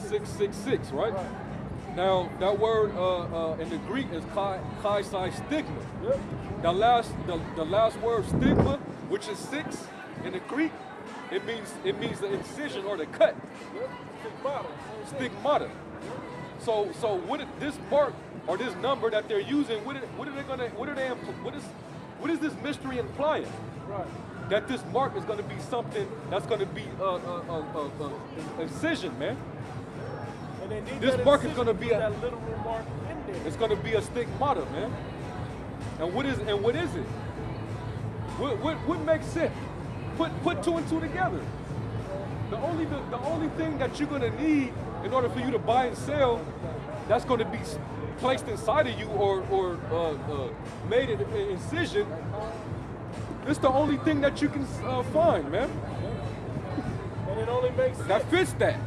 666, right? Now that word in the Greek is kai stigma. Yep. The last word stigma, which is 6 in the Greek, it means the incision or the cut. Yep. Stigmata. So what this mark or this number that they're using, what is this mystery implying? Right. That this mark is going to be something that's going to be incision, man. And they need this mark is going to be that literal mark in there. It's going to be a stigmata, man. And what is it? What makes sense? Put 2 and 2 together. The only thing that you're going to need in order for you to buy and sell, that's going to be placed inside of you or made an incision. It's the only thing that you can find, man. And it only makes sense. That fits that.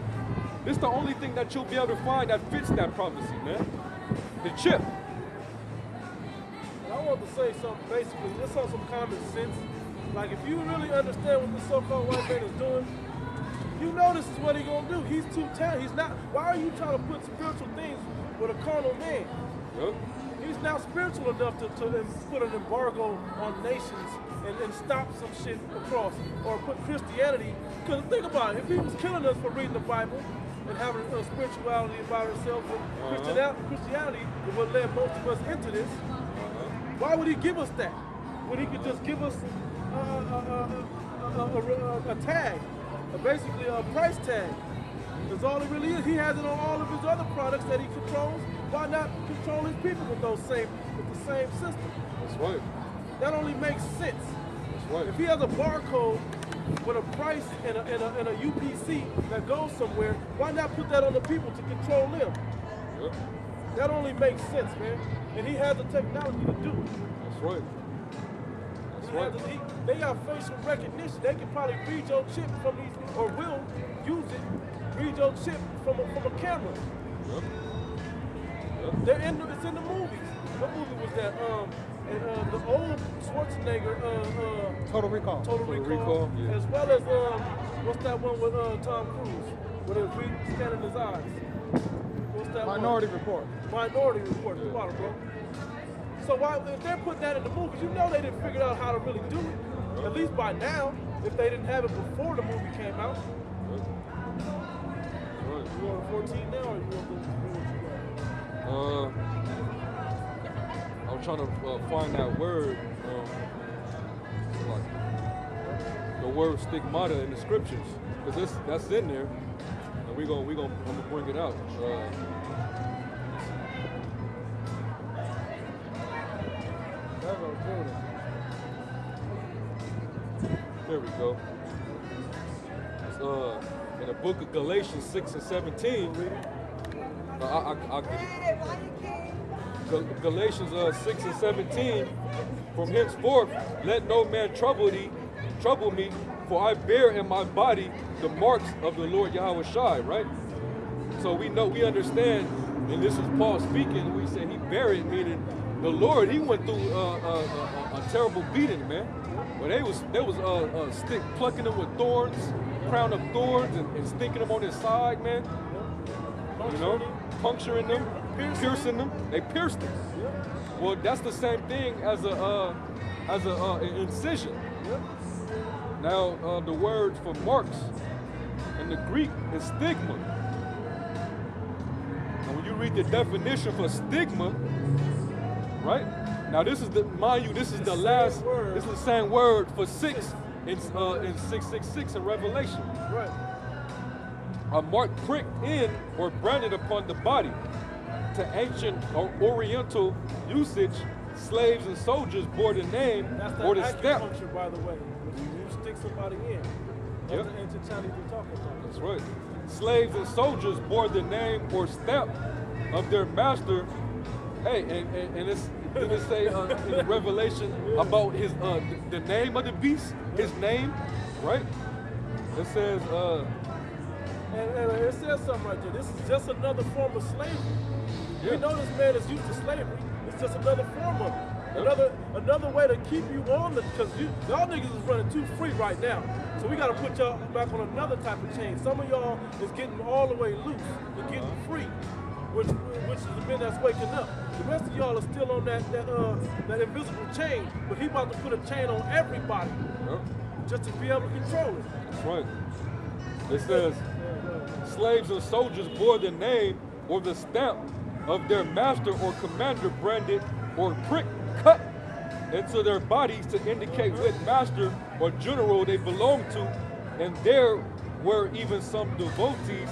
This is the only thing that you'll be able to find that fits that prophecy, man. The chip. And I want to say something basically, just on some common sense. Like if you really understand what this so-called white man is doing, you know this is what he's gonna do. He's too talented. He's not. Why are you trying to put spiritual things with a carnal man? Yep. He's not spiritual enough to put an embargo on nations and stop some shit across or put Christianity. Because think about it, if he was killing us for reading the Bible and having a spirituality about ourselves, Christianity is what led most of us into this. Why would he give us that? When he could just give us a tag, basically a price tag. That's all it really is. He has it on all of his other products that he controls. Why not control his people with the same system? That's right. That only makes sense. That's right. If he has a barcode with a price and a UPC that goes somewhere, why not put that on the people to control them? Yep. That only makes sense, man. And he has the technology to do it. That's right. That's right. They got facial recognition. They can probably read your chip from these, or will use it, read your chip from a camera. Yep. It's in the movies. What movie was that? The old Schwarzenegger. Total Recall. Total Recall. Yeah. As well as what's that one with Tom Cruise, where they was scanning his eyes. What's that Minority one? Report. Minority Report. Come on, bro. So why, if they're putting that in the movies, you know they didn't figure out how to really do it. At least by now, if they didn't have it before the movie came out. Right. You on 14 now, or you want to I'm trying to find that word, like the word stigmata in the scriptures, because that's in there, and I'm gonna bring it out. There we go. It's, in the book of Galatians 6 and 17. Galatians 6 and 17. From henceforth, let no man trouble me, for I bear in my body the marks of the Lord Yahweh Shai, right? So we understand, and this is Paul speaking, we say he bare it, meaning the Lord, he went through a terrible beating, man. But they was stick plucking him with thorns, crown of thorns, and sticking them on his side, man. You know, puncturing them, piercing them. They pierced him. Well, that's the same thing as an incision. Now, the word for marks in the Greek is stigma. And when you read the definition for stigma, right? Now this is the last. This is the same word for 6 in 666 in Revelation. Right. A mark pricked in or branded upon the body. To ancient or Oriental usage, slaves and soldiers bore the name or the stamp. That's acupuncture, by the way. You stick somebody in. That's the ancient Chinese we're talking about. That's right. Slaves and soldiers bore the name or stamp of their master. Hey, and it's did it say in Revelation about his the name of the beast, his name, right? It says and it says something right there. This is just another form of slavery. You know this man is used to slavery. It's just another form of it. Another way to keep you on the, because y'all niggas is running too free right now. So we gotta put y'all back on another type of chain. Some of y'all is getting all the way loose and getting free, which is the men that's waking up. The rest of y'all are still on that invisible chain, but he about to put a chain on everybody just to be able to control it. That's right. It says, slaves and soldiers bore the name or the stamp of their master or commander branded or prick cut into their bodies to indicate what master or general they belonged to, and there were even some devotees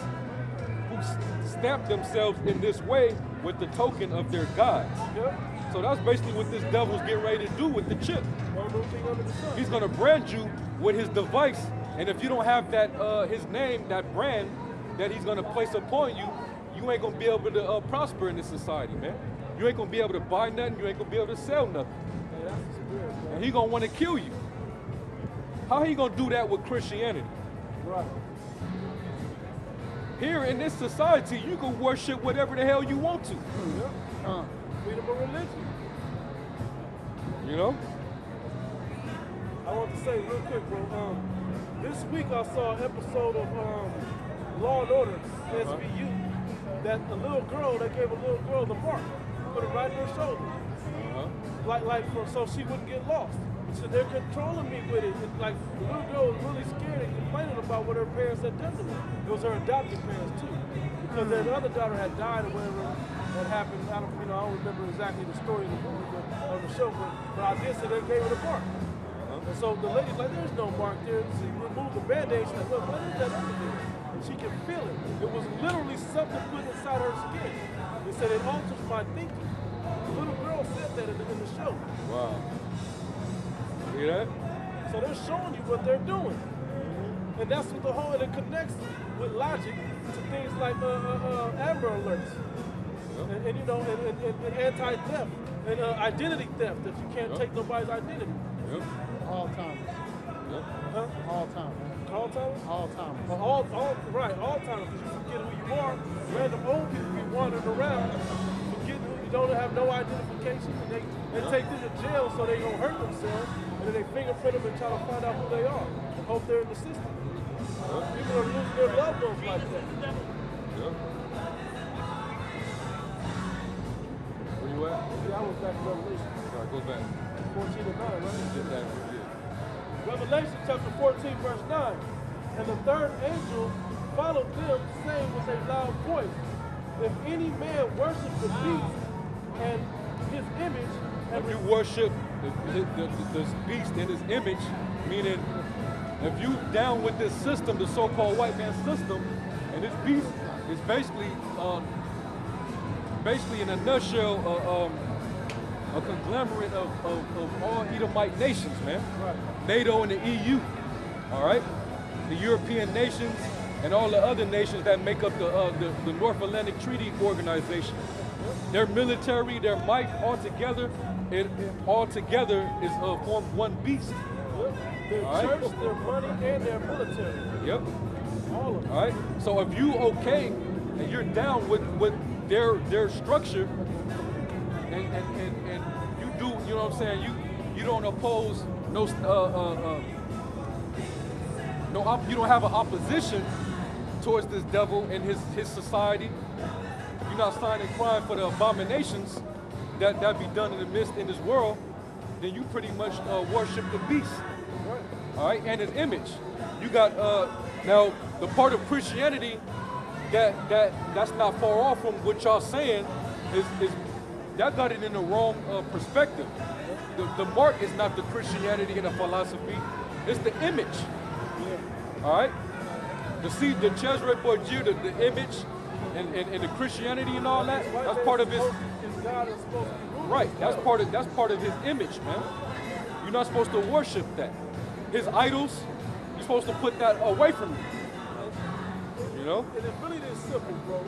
who stamped themselves in this way with the token of their gods. So that's basically what this devil's getting ready to do with the chip. He's gonna brand you with his device, and if you don't have that his name, that brand that he's gonna place upon you, you ain't gonna be able to prosper in this society, man. You ain't gonna be able to buy nothing, you ain't gonna be able to sell nothing. And he gonna wanna kill you. How he gonna do that with Christianity? Right. Here in this society, you can worship whatever the hell you want to. Freedom of religion. You know? I want to say real quick, bro, this week I saw an episode of Law and Order, SVU, that the little girl, they gave a little girl the mark, put it right in her shoulder. So she wouldn't get lost. So they're controlling me with it. It's like the little girl was really scared and complaining about what her parents had done to her. It was her adopted parents too, because their other daughter had died or whatever that happened. I don't remember exactly the story of the movie, of the show, but I did say they gave her the mark. And so the lady's like, "There's no mark there." She removed the band-aid. She's like, "Well, what is that under there?" And she can feel it. It was literally something put inside her skin. They said it alters my thinking. The little girl said that in the show. Wow. You hear that? So they're showing you what they're doing. And that's what the whole, and it connects with logic to things like Amber Alerts. And you know, and anti-theft, and identity theft, if you can't take nobody's identity. All time. Huh? All time. All time? All time. All time, because you forget who you are. Random old people be wandering around, forgetting who you don't have no identification, and they take them to jail so they don't hurt themselves, and then they fingerprint them and try to find out who they are, and hope they're in the system. People are losing their loved ones like that. Where you at? Yeah, I was back in Revelation. All right, go back. 14 and 9, right? Get that. Revelation chapter 14, verse 9. And the third angel followed them, saying with a loud voice, if any man worship the beast and his image, and if you worship the beast and his image, meaning if you down with this system, the so-called white man system, and this beast is basically in a nutshell, a conglomerate of all Edomite nations, man. Right. NATO and the EU, all right? The European nations and all the other nations that make up the North Atlantic Treaty Organization. Their military, their might, all together is form one beast. Their church, their money, and their military. Yep. All of them. All right. So if you okay and you're down with their structure, and you do, you know what I'm saying? You don't oppose you don't have an opposition towards this devil and his society. You're not signing crime for the abominations that be done in the midst in this world, then you pretty much worship the beast. All right, and his image. You got now the part of Christianity that's not far off from what y'all saying is that got it in the wrong perspective. The mark is not the Christianity and the philosophy; it's the image. All right, the Cesare Borgia, the image, and the Christianity and all that. That's part of his. Right. That's part of his image, man. You're not supposed to worship that. His idols, you're supposed to put that away from you. You know? And it's really this simple, bro.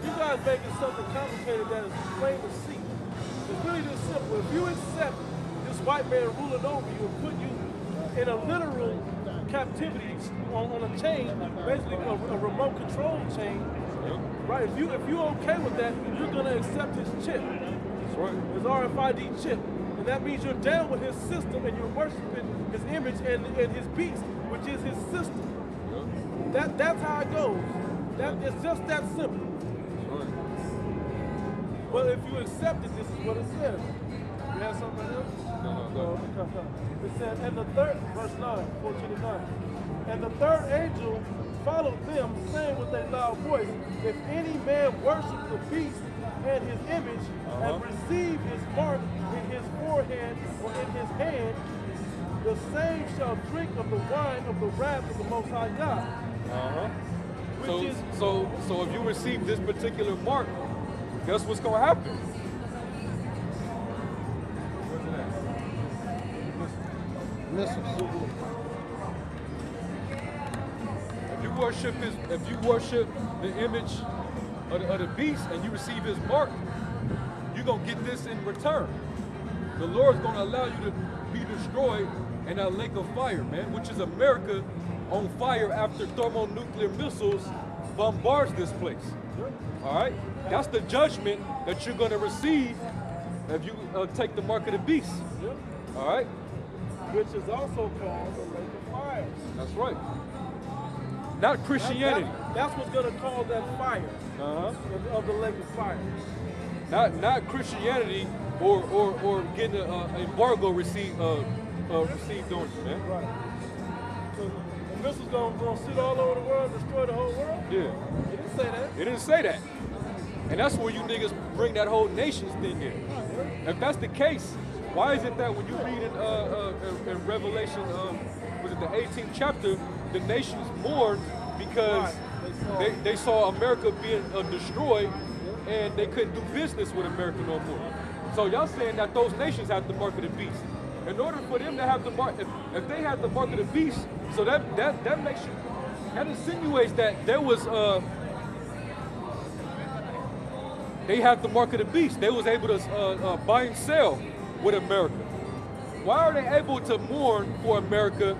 You guys making something complicated that is plain to see. It's really this simple. If you accept this white man ruling over you and put you in a literal captivity on a chain, basically a remote control chain, right? If you okay with that, you're gonna accept his chip. That's right. His RFID chip. And that means you're down with his system and you're worshiping his image and his beast, which is his system. That's how it goes. It's just that simple. But if you accept it, this is what it says. You have something else? No. It says, and the third, verse 9, 14 to 9. And the third angel followed them, saying with a loud voice, if any man worship the beast and his image, and receive his mark in his forehead or in his hand, the same shall drink of the wine of the wrath of the Most High God. So if you receive this particular mark, guess what's going to happen? If you worship the image of the beast and you receive his mark, you're going to get this in return. The Lord's going to allow you to be destroyed in that lake of fire, man, which is America on fire after thermonuclear missiles bombards this place. All right? That's the judgment that you're going to receive if you take the mark of the beast. All right? Which is also called the lake of fire. That's right. Not Christianity. That's what's going to cause that fire of the lake of fire. Not Christianity or getting an embargo received on it, man. Right. So the missiles going to sit all over the world and destroy the whole world? Yeah. It didn't say that. It didn't say that. And that's where you niggas bring that whole nations thing in. If that's the case, why is it that when you read in Revelation, was it the 18th chapter, the nations mourned because they saw America being destroyed and they couldn't do business with America no more. So y'all saying that those nations have the mark of the beast. In order for them to have the mark, if they had the mark of the beast, so that makes you, that insinuates that there was they had the mark of the beast. They was able to buy and sell with America. Why are they able to mourn for America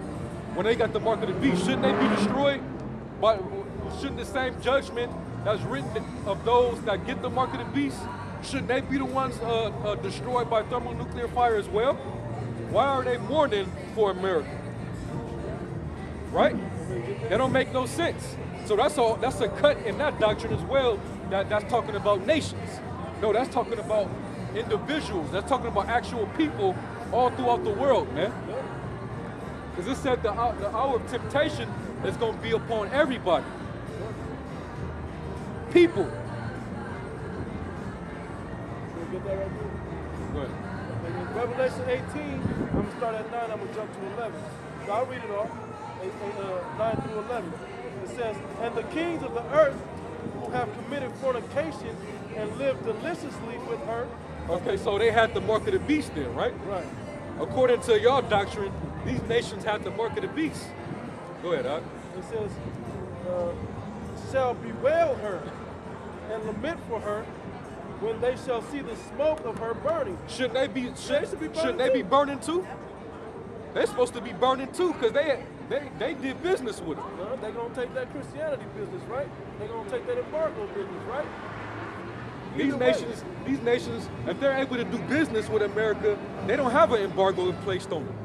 when they got the mark of the beast? Shouldn't they be destroyed? But shouldn't the same judgment that's written of those that get the mark of the beast, shouldn't they be the ones destroyed by thermonuclear fire as well? Why are they mourning for America? Right? That don't make no sense. So that's a cut in that doctrine as well. That's talking about nations. No, that's talking about individuals. That's talking about actual people all throughout the world, man. Because it said the hour of temptation is going to be upon everybody. People. Get that right there? Go ahead. In Revelation 18, I'm going to start at 9, I'm going to jump to 11. So I'll read it off, 9 through 11. It says, and the kings of the earth who have committed fornication and lived deliciously with her. Okay, so they had the mark of the beast then, right? Right. According to your doctrine, these nations had the mark of the beast. Go ahead, Doc. It says, shall bewail her and lament for her when they shall see the smoke of her burning. Shouldn't they be burning too? They're supposed to be burning too, because they did business with it. No, they're going to take that Christianity business, right? They're going to take that embargo business, right? These nations, if they're able to do business with America, they don't have an embargo placed on them.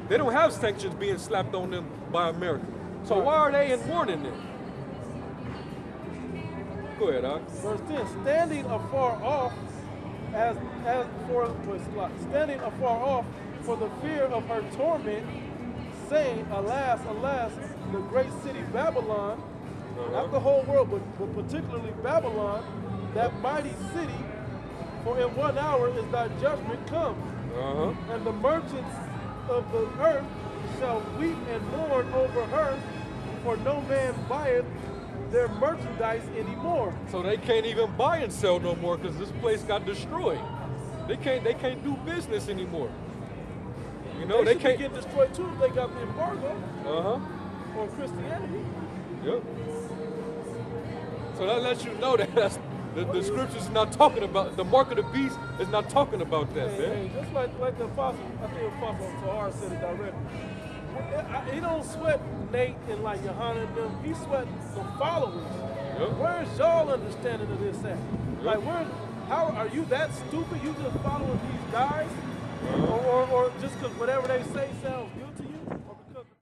They don't have sanctions being slapped on them by America. So why are they in mourning then? Go ahead, Doc. Verse 10, standing afar off standing afar off for the fear of her torment, saying, alas, alas, the great city Babylon, not the whole world, but particularly Babylon, that mighty city, for in 1 hour is thy judgment come. And the merchants of the earth shall weep and mourn over her, for no man buyeth their merchandise anymore. So they can't even buy and sell no more because this place got destroyed. They can't do business anymore. You know, they can't get destroyed too if they got the embargo. Or Christianity. Yep. So that lets you know that the scriptures is not talking about the mark of the beast. Is not talking about that, man. Hey, just like the apostle, I think the apostle Tahar said it directly. He don't sweat Nate and like Yohanan and them. He sweat the followers. Yep. Where's y'all understanding of this at? Yep. Like, how are you that stupid? You just following these guys? or just because whatever they say sounds good to you.